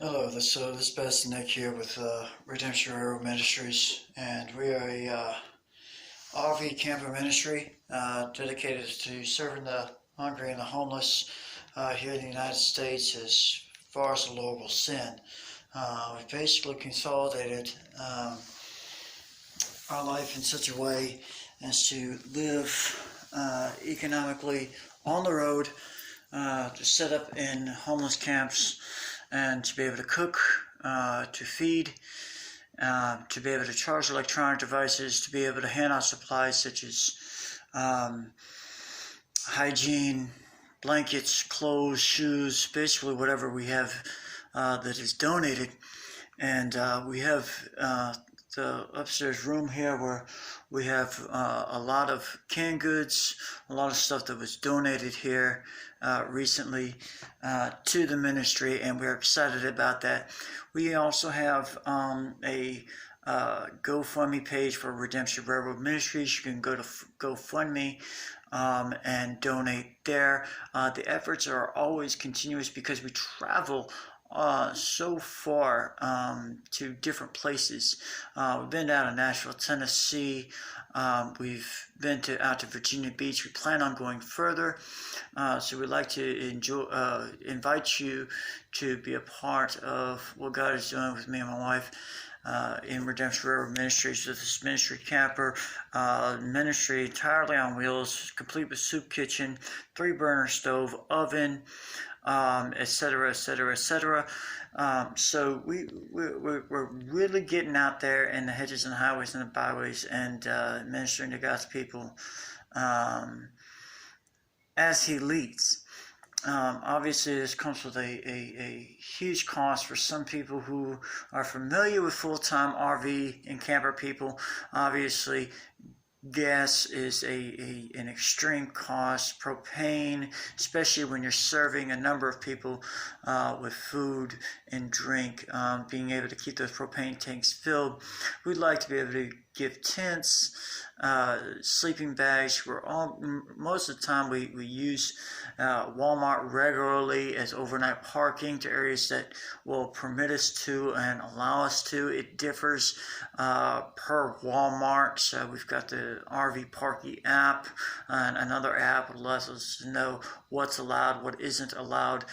Hello, this is Pastor Nick here with Redemption Railroad Ministries, and we are a RV camper ministry dedicated to serving the hungry and the homeless here in the United States as far as the Lord will send. We've basically consolidated our life in such a way as to live economically on the road, to set up in homeless camps, and to be able to cook, to feed, to be able to charge electronic devices, to be able to hand out supplies such as hygiene, blankets, clothes, shoes, basically whatever we have that is donated. And we have the upstairs room here where we have a lot of canned goods, a lot of stuff that was donated here recently to the ministry, and we're excited about that. We also have a GoFundMe page for Redemption Railroad Ministries. You can go to GoFundMe and donate there. The efforts are always continuous because we travel so far to different places. We've been down to Nashville, Tennessee. We've been out to Virginia Beach. We plan on going further. So we'd like to invite you to be a part of what God is doing with me and my wife in Redemption Railroad Ministries, with this ministry camper, ministry entirely on wheels, complete with soup kitchen, 3-burner stove, oven, etc., etc., etc. So we're really getting out there in the hedges and highways and the byways and ministering to God's people as He leads. Obviously, this comes with a huge cost for some people who are familiar with full-time RV and camper people. Obviously, gas is an extreme cost. Propane, especially when you're serving a number of people with food and drink, being able to keep those propane tanks filled. We'd like to be able to give tents, sleeping bags. Most of the time we use Walmart regularly as overnight parking to areas that will permit us to and allow us to. It differs per Walmart. So we've got the RV Parky app and another app that lets us know what's allowed, what isn't allowed.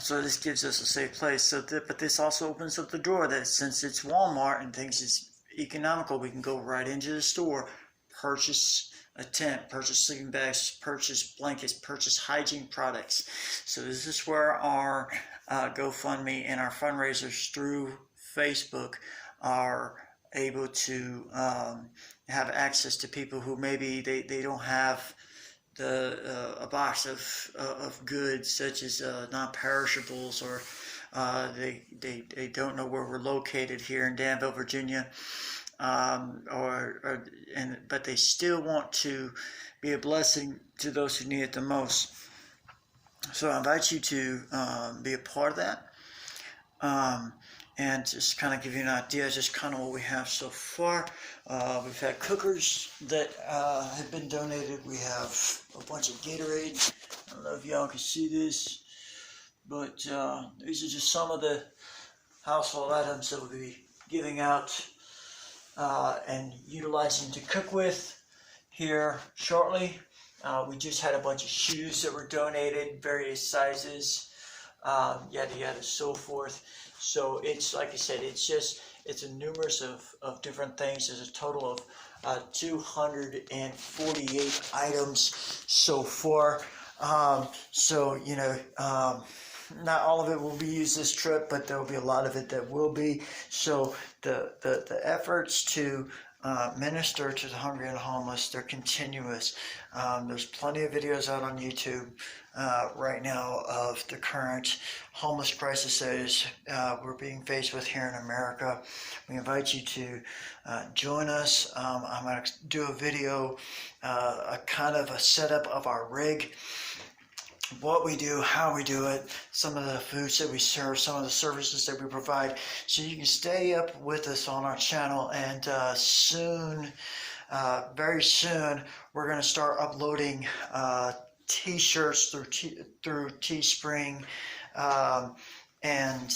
So this gives us a safe place. But this also opens up the door that since it's Walmart and things is economical, we can go right into the store, purchase a tent, purchase sleeping bags, purchase blankets, purchase hygiene products. So this is where our GoFundMe and our fundraisers through Facebook are able to have access to people who maybe they don't have a box of goods such as non-perishables, or they don't know where we're located here in Danville, Virginia, but they still want to be a blessing to those who need it the most. So I invite you to be a part of that. And just kind of give you an idea, just kind of what we have so far. We've had cookers that have been donated. We have a bunch of Gatorade. I don't know if y'all can see this, but these are just some of the household items that we'll be giving out and utilizing to cook with here shortly. We just had a bunch of shoes that were donated, various sizes, yada yada, so forth. So it's, like I said, it's a numerous of different things. There's a total of 248 items so far. So not all of it will be used this trip, but there will be a lot of it that will be. So the efforts to minister to the hungry and the homeless, they're continuous. There's plenty of videos out on YouTube right now of the current homeless crisis that we're being faced with here in America. We invite you to join us. I'm going to do a video, a kind of a setup of our rig, what we do, how we do it, some of the foods that we serve, some of the services that we provide, so you can stay up with us on our channel. And very soon, we're going to start uploading T-shirts through Teespring, and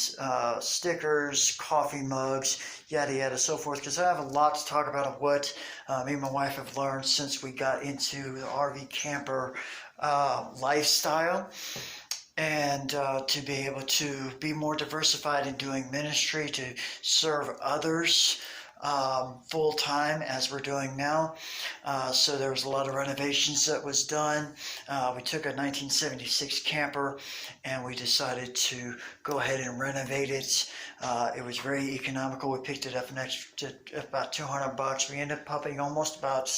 stickers, coffee mugs, yada yada, so forth. Because I have a lot to talk about of what me and my wife have learned since we got into the RV camper lifestyle, and to be able to be more diversified in doing ministry, to serve others full time as we're doing now. So there was a lot of renovations that was done. We took a 1976 camper and we decided to go ahead and renovate it. It was very economical. We picked it up about $200. We ended up pumping almost about,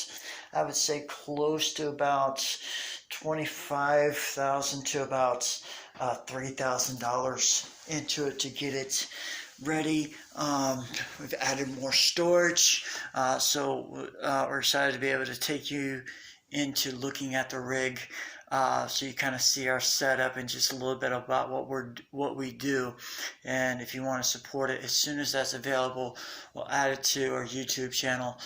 I would say, close to about $25,000 to about $3,000 into it to get it ready. We've added more storage, so we're excited to be able to take you into looking at the rig, so you kind of see our setup and just a little bit about what we do. And if you want to support it, as soon as that's available, we'll add it to our YouTube channel,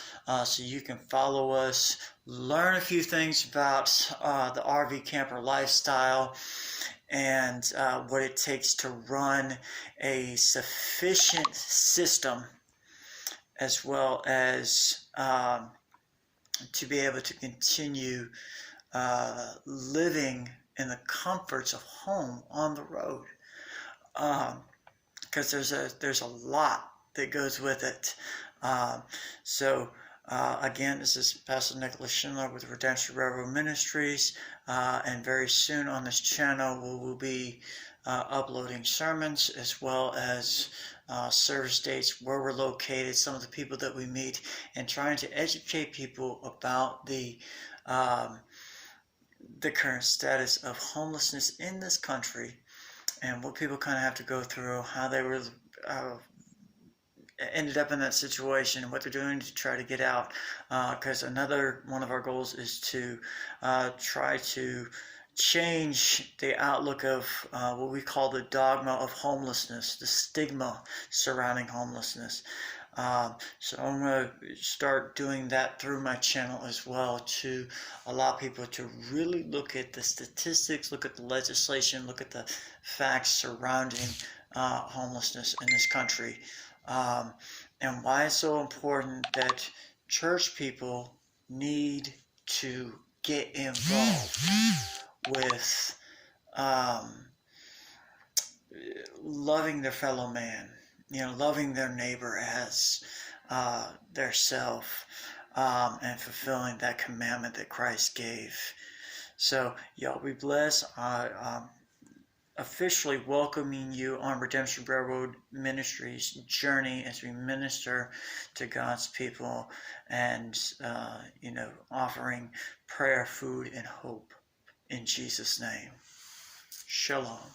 so you can follow us, learn a few things about the RV camper lifestyle, and what it takes to run a sufficient system, as well as to be able to continue living in the comforts of home on the road, because there's a lot that goes with it. Again, this is Pastor Nicholas Schindler with Redemption Railroad Ministries, and very soon on this channel we will be uploading sermons, as well as service dates, where we're located, some of the people that we meet, and trying to educate people about the current status of homelessness in this country, and what people kind of have to go through, how they were ended up in that situation, and what they're doing to try to get out. Because another one of our goals is to try to change the outlook of what we call the dogma of homelessness, the stigma surrounding homelessness. So I'm going to start doing that through my channel as well, to allow people to really look at the statistics, look at the legislation, look at the facts surrounding homelessness in this country. And why it's so important that church people need to get involved with loving their fellow man, loving their neighbor as their self, and fulfilling that commandment that Christ gave. So y'all be blessed. Officially welcoming you on Redemption Railroad Ministries journey as we minister to God's people, and offering prayer, food, and hope in Jesus' name. Shalom.